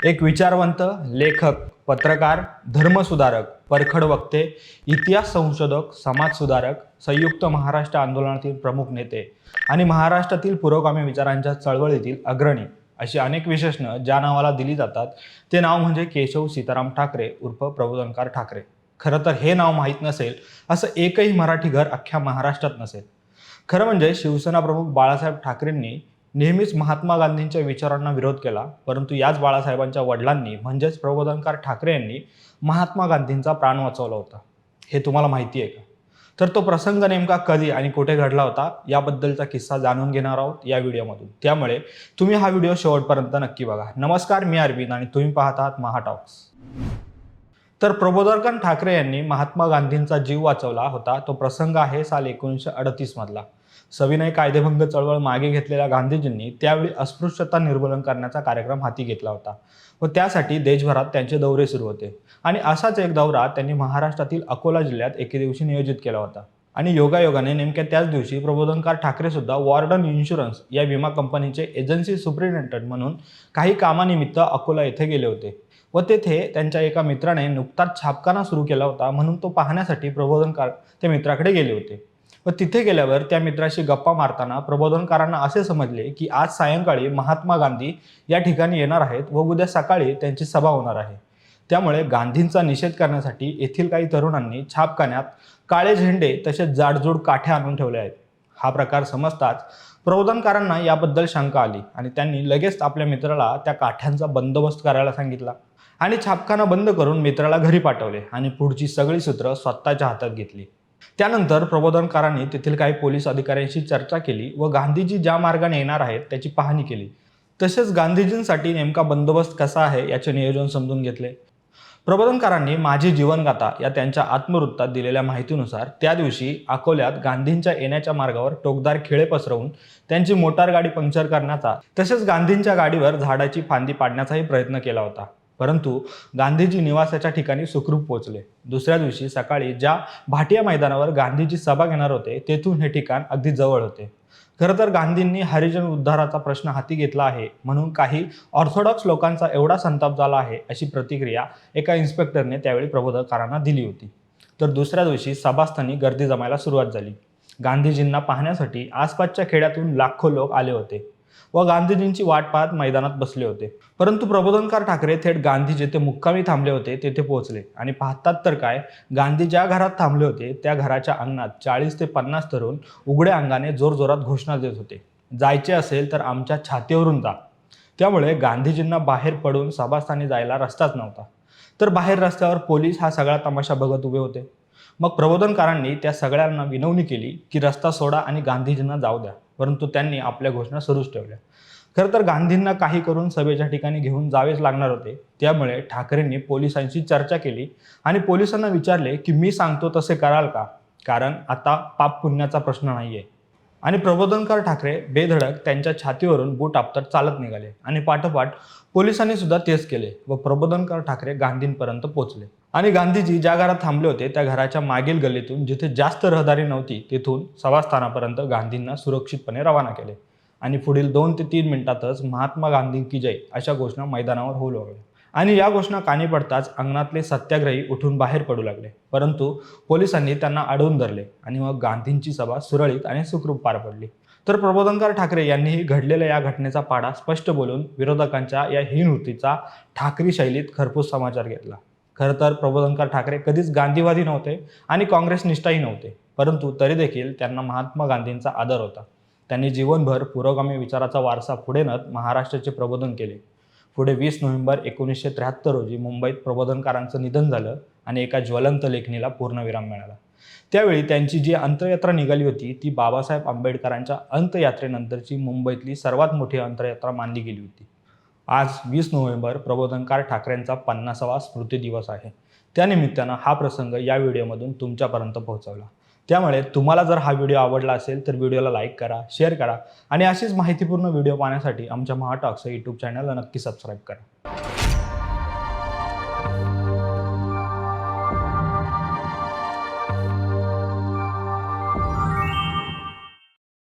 एक विचारवंत, लेखक, पत्रकार, धर्मसुधारक, परखड वक्ते, इतिहास संशोधक, समाजसुधारक, संयुक्त महाराष्ट्र आंदोलनातील प्रमुख नेते आणि महाराष्ट्रातील पुरोगामी विचारांच्या चळवळीतील अग्रणी अशी अनेक विशेषणं ज्या नावाला दिली जातात ते नाव म्हणजे केशव सीताराम ठाकरे उर्फ प्रबोधनकार ठाकरे. खरं तर हे नाव माहीत नसेल असं एकही मराठी घर अख्ख्या महाराष्ट्रात नसेल. खरं म्हणजे शिवसेना प्रमुख बाळासाहेब ठाकरेंनी नेहमीच महात्मा गांधींच्या विचारांना विरोध केला, परंतु याच बाळासाहेबांच्या वडिलांनी म्हणजेच प्रबोधनकार ठाकरे यांनी महात्मा गांधींचा प्राण वाचवला होता. हे तुम्हाला माहिती आहे का? तर तो प्रसंग नेमका कधी आणि कुठे घडला होता याबद्दलचा किस्सा जाणून घेणार आहोत या व्हिडिओमधून. त्यामुळे तुम्ही हा व्हिडिओ शेवटपर्यंत नक्की बघा. नमस्कार, मी अरविंद आणि तुम्ही पाहत आहात महा टॉक्स. तर प्रबोधनकार ठाकरे यांनी महात्मा गांधींचा जीव वाचवला होता तो प्रसंग आहे साल 1938 मधला. सविनय कायदेभंग चळवळ मागे घेतलेल्या गांधीजींनी त्यावेळी अस्पृश्यता निर्मूलन करण्याचा कार्यक्रम हाती घेतला होता व त्यासाठी देशभरात त्यांचे दौरे सुरू होते. आणि असाच एक दौरा त्यांनी महाराष्ट्रातील अकोला जिल्ह्यात एके दिवशी नियोजित केला होता. आणि योगायोगाने नेमक्या त्याच दिवशी प्रबोधनकार ठाकरे सुद्धा वॉर्डन इन्शुरन्स या विमा कंपनीचे एजन्सी सुप्रिंटेंडंट म्हणून काही कामानिमित्त अकोला येथे गेले होते व तेथे त्यांच्या एका मित्राने नुकताच छापखाना सुरू केला होता म्हणून तो पाहण्यासाठी प्रबोधनकार त्या मित्राकडे गेले होते. व तिथे गेल्यावर त्या मित्राशी गप्पा मारताना प्रबोधनकारांना असे समजले की आज सायंकाळी महात्मा गांधी या ठिकाणी येणार आहेत व उद्या सकाळी त्यांची सभा होणार आहे. त्यामुळे गांधींचा निषेध करण्यासाठी येथील काही तरुणांनी छापखान्यात काळे झेंडे तसेच जाडजूड काठ्या आणून ठेवले आहेत. हा प्रकार समजताच प्रबोधनकारांना याबद्दल शंका आली आणि त्यांनी लगेच आपल्या मित्राला त्या काठ्यांचा बंदोबस्त करायला सांगितला आणि छापखाना बंद करून मित्राला घरी पाठवले आणि पुढची सगळी सूत्र स्वतःच्या हातात घेतली. त्यानंतर प्रबोधनकारांनी तेथील काही पोलीस अधिकाऱ्यांशी चर्चा केली व गांधीजी ज्या मार्गाने येणार आहेत त्याची पाहणी केली. तसेच गांधीजींसाठी नेमका बंदोबस्त कसा आहे याचे नियोजन समजून घेतले. प्रबोधनकारांनी माझी जीवनगाथा या त्यांच्या आत्मवृत्तात दिलेल्या माहितीनुसार त्या दिवशी अकोल्यात गांधींच्या येण्याच्या मार्गावर टोकदार खिळे पसरवून त्यांची मोटार गाडी पंक्चर करण्याचा तसेच गांधींच्या गाडीवर झाडाची फांदी पाडण्याचाही प्रयत्न केला होता. परंतु गांधीजी निवासाच्या ठिकाणी सुखरूप पोहोचले. दुसऱ्या दिवशी सकाळी ज्या भाटिया मैदानावर गांधीजी सभा घेणार होते तेथून हे ठिकाण अगदी जवळ होते. खरं तर गांधींनी हरिजन उद्धाराचा प्रश्न हाती घेतला आहे म्हणून काही ऑर्थोडॉक्स लोकांचा एवढा संताप झाला आहे अशी प्रतिक्रिया एका इन्स्पेक्टरने त्यावेळी प्रबोधनकारांना दिली होती. तर दुसऱ्या दिवशी सभास्थानी गर्दी जमायला सुरुवात झाली. गांधीजींना पाहण्यासाठी आसपासच्या खेड्यातून लाखो लोक आले होते व गांधीजींची वाट पाहत मैदानात बसले होते. परंतु प्रबोधनकार ठाकरे थेट गांधी जेथे मुक्कामी थांबले होते तेथे पोहोचले आणि पाहतात तर काय, गांधी ज्या घरात थांबले होते त्या घराच्या अंगणात 40 ते 50 तरुण उघड्या अंगाने जोरजोरात घोषणा देत होते, जायचे असेल तर आमच्या छातीवरून जा. त्यामुळे गांधीजींना बाहेर पडून सभास्थानी जायला रस्ताच नव्हता. तर बाहेर रस्त्यावर पोलीस हा सगळा तमाशा बघत उभे होते. मग प्रबोधनकारांनी त्या सगळ्यांना विनवणी केली की रस्ता सोडा आणि गांधीजींना जाऊ द्या, परंतु त्यांनी आपल्या घोषणा सुरूच ठेवल्या. खरं तर गांधींना काही करून सभेच्या ठिकाणी घेऊन जावेच लागणार होते. त्यामुळे ठाकरेंनी पोलिसांशी चर्चा केली आणि पोलिसांना विचारले की मी सांगतो तसे कराल का, कारण आता पाप पुण्याचा प्रश्न नाहीये. आणि प्रबोधनकार ठाकरे बेधडक त्यांच्या छातीवरून बूट आपटत चालत निघाले आणि पाठोपाठ पोलिसांनी सुद्धा तेच केले व प्रबोधनकार ठाकरे गांधींपर्यंत पोहोचले. आणि गांधीजी ज्या घरात थांबले होते त्या घराच्या मागील गल्लीतून जिथे जास्त रहदारी नव्हती तेथून सभास्थानापर्यंत गांधींना सुरक्षितपणे रवाना केले आणि पुढील 2 ते 3 मिनिटातच महात्मा गांधी की जय अशा घोषणा मैदानावर होऊ लागल्या. आणि या घोषणा कानी पडताच अंगणातले सत्याग्रही उठून बाहेर पडू लागले, परंतु पोलिसांनी त्यांना अडवून धरले आणि मग गांधींची सभा सुरळीत आणि सुखरूप पार पडली. तर प्रबोधनकार ठाकरे यांनीही घडलेल्या या घटनेचा पाढा स्पष्ट बोलून विरोधकांच्या या हीन वृत्तीचा ठाकरी शैलीत खरपूस समाचार घेतला. खरं तर प्रबोधनकार ठाकरे कधीच गांधीवादी नव्हते आणि काँग्रेस निष्ठाही नव्हते, परंतु तरी देखील त्यांना महात्मा गांधींचा आदर होता. त्यांनी जीवनभर पुरोगामी विचाराचा वारसा पुढे नेत महाराष्ट्राचे प्रबोधन केले. पुढे 20 नोव्हेंबर 1973 रोजी मुंबईत प्रबोधनकारांचं निधन झालं आणि एका ज्वलंत लेखणीला पूर्णविराम मिळाला. त्यावेळी त्यांची जी अंत्ययात्रा निघाली होती ती बाबासाहेब आंबेडकरांच्या अंत्ययात्रेनंतरची मुंबईतली सर्वात मोठी अंत्ययात्रा मानली गेली होती. आज 20 नोव्हेंबर प्रबोधनकार ठाकरेंचा 50वा स्मृती दिवस आहे. त्यानिमित्तानं हा प्रसंग या व्हिडिओमधून तुमच्यापर्यंत पोहोचवला. त्यामुळे तुम्हाला जर हा व्हिडिओ आवडला असेल तर व्हिडिओला लाईक करा, शेअर करा आणि अशीच माहितीपूर्ण व्हिडिओ पाहण्यासाठी आमच्या महा टॉक्स यूट्यूब चॅनलला नक्की सबस्क्राईब करा.